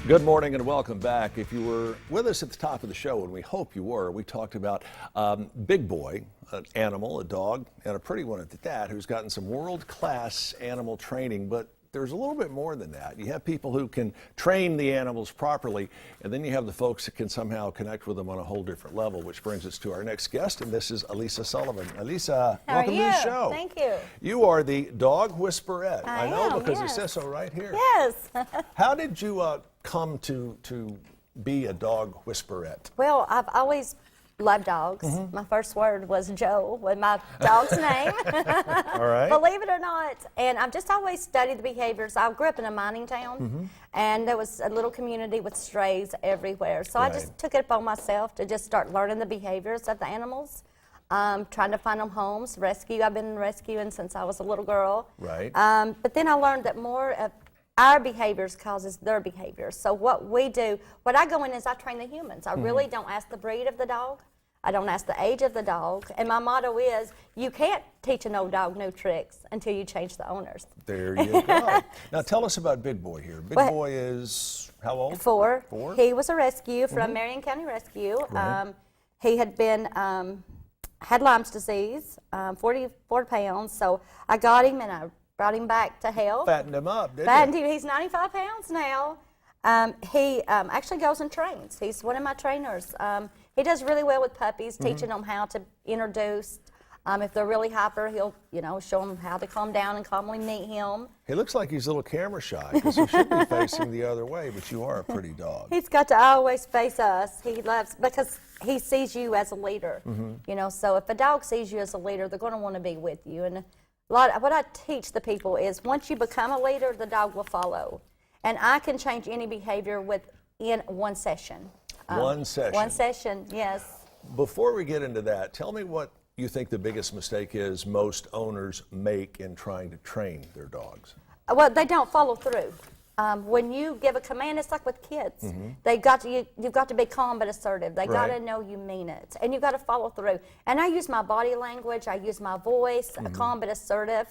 Good morning and welcome back. If you were with us at the top of the show, and we hope you were, we talked about Big Boy, an animal, a dog, and a pretty one at that, who's gotten some world-class animal training, but there's a little bit more than that. You have people who can train the animals properly, and then you have the folks that can somehow connect with them on a whole different level, which brings us to our next guest, and this is Elisa Sullivan. Elisa, welcome to the show. Thank you. You are the dog Whisperette. I know am, because yes. it says so right here. Yes. How did you come to be a dog Whisperette? Well, I've always loved dogs. My first word was Joe, with my dog's name. All right. Believe it or not. And I've just always studied the behaviors. I grew up in a mining town, and there was a little community with strays everywhere. So I just took it upon myself to just start learning the behaviors of the animals, trying to find them homes, rescue. I've been rescuing since I was a little girl. Right. But then I learned that more of our behaviors causes their behaviors. So what we do, what I go in is I train the humans. I really don't ask the breed of the dog. I don't ask the age of the dog. And my motto is, you can't teach an old dog new tricks until you change the owners. There you go. Now tell us about Big Boy here. Big Boy is how old? 4. 4? He was a rescue from Marion County Rescue. Right. He had been, had Lyme's disease, 44 pounds. So I got him and I brought him back to health. Fattened him up, didn't Fattened you? him. He's 95 pounds now. He actually goes and trains. He's one of my trainers. He does really well with puppies, teaching them how to introduce. If they're really hyper, he'll, show them how to calm down and calmly meet him. He looks like he's a little camera shy because he should be facing the other way, but you are a pretty dog. He's got to always face us. He loves, because he sees you as a leader. So if a dog sees you as a leader, they're going to want to be with you. And what I teach the people is once you become a leader, the dog will follow. And I can change any behavior within one session. One session. One session, yes. Before we get into that, tell me what you think the biggest mistake is most owners make in trying to train their dogs. Well, they don't follow through. When you give a command, it's like with kids. You've got to be calm but assertive. They got to know you mean it, and you've got to follow through. And I use my body language. I use my voice, calm but assertive.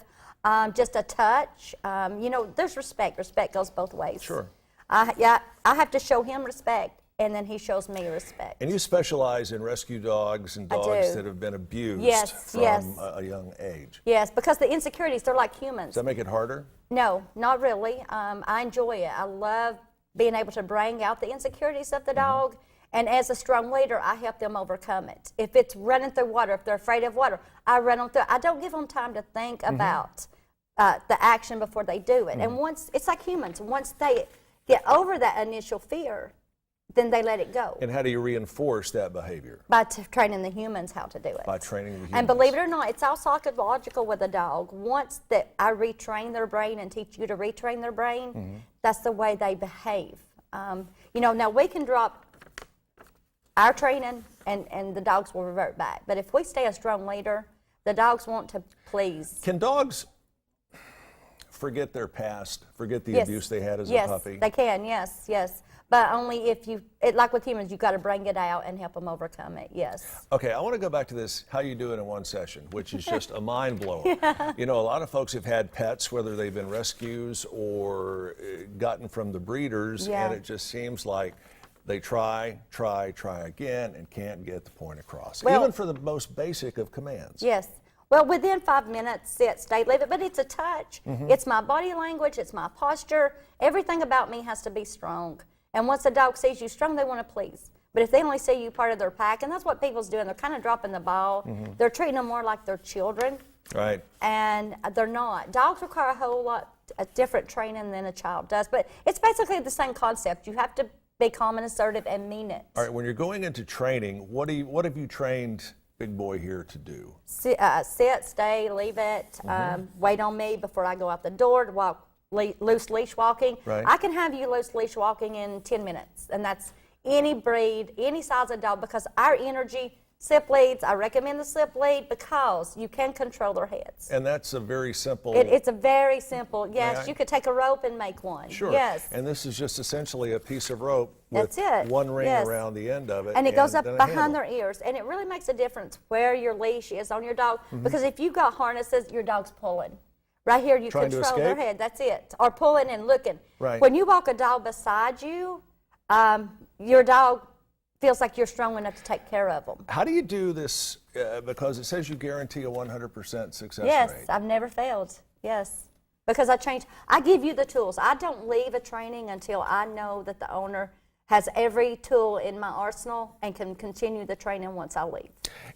Just a touch. There's respect. Respect goes both ways. Sure. I have to show him respect, and then he shows me respect. And you specialize in rescue dogs and dogs that have been abused from a young age. Yes, because the insecurities, they're like humans. Does that make it harder? No, not really. I enjoy it. I love being able to bring out the insecurities of the dog, and as a strong leader, I help them overcome it. If it's running through water, if they're afraid of water, I run them through. I don't give them time to think about the action before they do it. And once, it's like humans, once they get over that initial fear, then they let it go. And how do you reinforce that behavior? By training the humans how to do it. By training the humans. And believe it or not, it's all psychological with a dog. Once that I retrain their brain and teach you to retrain their brain, that's the way they behave. Now we can drop our training and the dogs will revert back. But if we stay a strong leader, the dogs want to please. Can dogs forget their past, forget the abuse they had as a puppy? Yes, they can, yes. But only if like with humans, you've got to bring it out and help them overcome it, yes. Okay, I want to go back to this, how you do it in one session, which is just a mind blower. A lot of folks have had pets, whether they've been rescues or gotten from the breeders, and it just seems like they try again and can't get the point across, even for the most basic of commands. Yes. Well, within 5 minutes, sit, stay, leave it, but it's a touch. It's my body language, it's my posture. Everything about me has to be strong. And once a dog sees you strong, they want to please. But if they only see you part of their pack, and that's what people's doing, they're kind of dropping the ball. They're treating them more like their children. Right. And they're not. Dogs require a whole lot different training than a child does. But it's basically the same concept. You have to be calm and assertive and mean it. All right, when you're going into training, what have you trained Big Boy here to do? Sit, stay, leave it, wait on me before I go out the door to walk. Loose leash walking. Right. I can have you loose leash walking in 10 minutes, and that's any breed, any size of dog, because our energy, slip leads, I recommend the slip lead because you can control their heads. And that's a very simple... It's a very simple, yes, you could take a rope and make one. Sure. Yes. And this is just essentially a piece of rope with That's it. one ring Yes. around the end of it. And it goes up then a behind handle. their ears, and it really makes a difference where your leash is on your dog, because if you've got harnesses, your dog's pulling. Right here, you Trying to control their escape? head. That's it. Or pulling and looking. Right. When you walk a dog beside you, your dog feels like you're strong enough to take care of them. How do you do this? Because it says you guarantee a 100% success Yes, rate. I've never failed. Yes. Because I give you the tools. I don't leave a training until I know that the owner has every tool in my arsenal and can continue the training once I leave.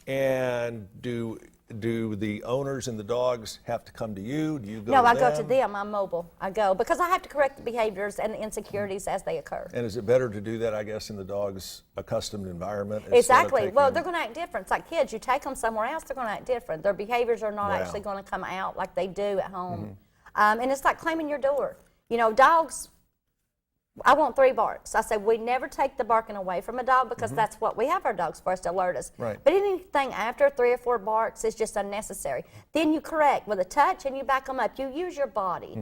And do the owners and the dogs have to come to you? Do you go No, to I them? go to them. I'm mobile. I go because I have to correct the behaviors and the insecurities as they occur. And is it better to do that, I guess, in the dog's accustomed environment? instead of Exactly. taking Well, them- they're going to act different. It's like kids. You take them somewhere else, they're going to act different. Their behaviors are not Wow. actually going to come out like they do at home. And it's like claiming your door. You know, dogs, I want 3 barks. I say we never take the barking away from a dog because that's what we have our dogs for, us to alert us. Right. But anything after 3 or 4 barks is just unnecessary. Then you correct with a touch and you back them up. You use your body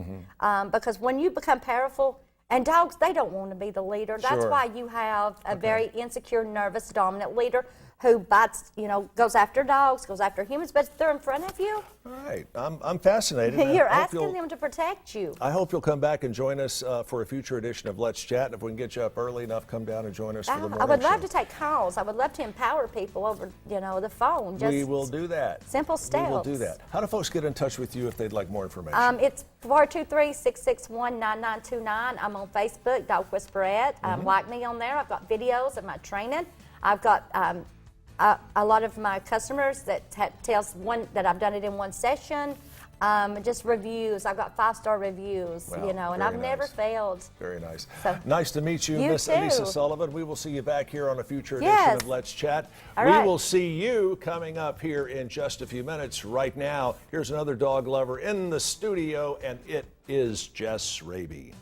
because when you become powerful, and dogs, they don't want to be the leader. That's Sure. why you have a very insecure, nervous, dominant leader who bites, goes after dogs, goes after humans, but if they're in front of you, All right. I'm fascinated. you're I hope asking you'll- them to protect you. I hope you'll come back and join us for a future edition of Let's Chat. And if we can get you up early enough, come down and join us for the morning I would love show. to take calls. I would love to empower people over, the phone. Just We will do that. simple We will do steps. that. How do folks get in touch with you if they'd like more information? It's 423-661-9929. I'm on Facebook, Dog Whisperette. Like me on there. I've got videos of my training. I've got a lot of my customers that tells that I've done it in one session. Just reviews. I've got 5-star reviews, Wow, and very I've never nice. failed. Very nice. So- Nice to meet you, You Miss Elisa too. Sullivan. We will see you back here on a future edition Yes. of Let's Chat. All We right. will see you coming up here in just a few minutes. Right now, here's another dog lover in the studio, and it is Jess Raby.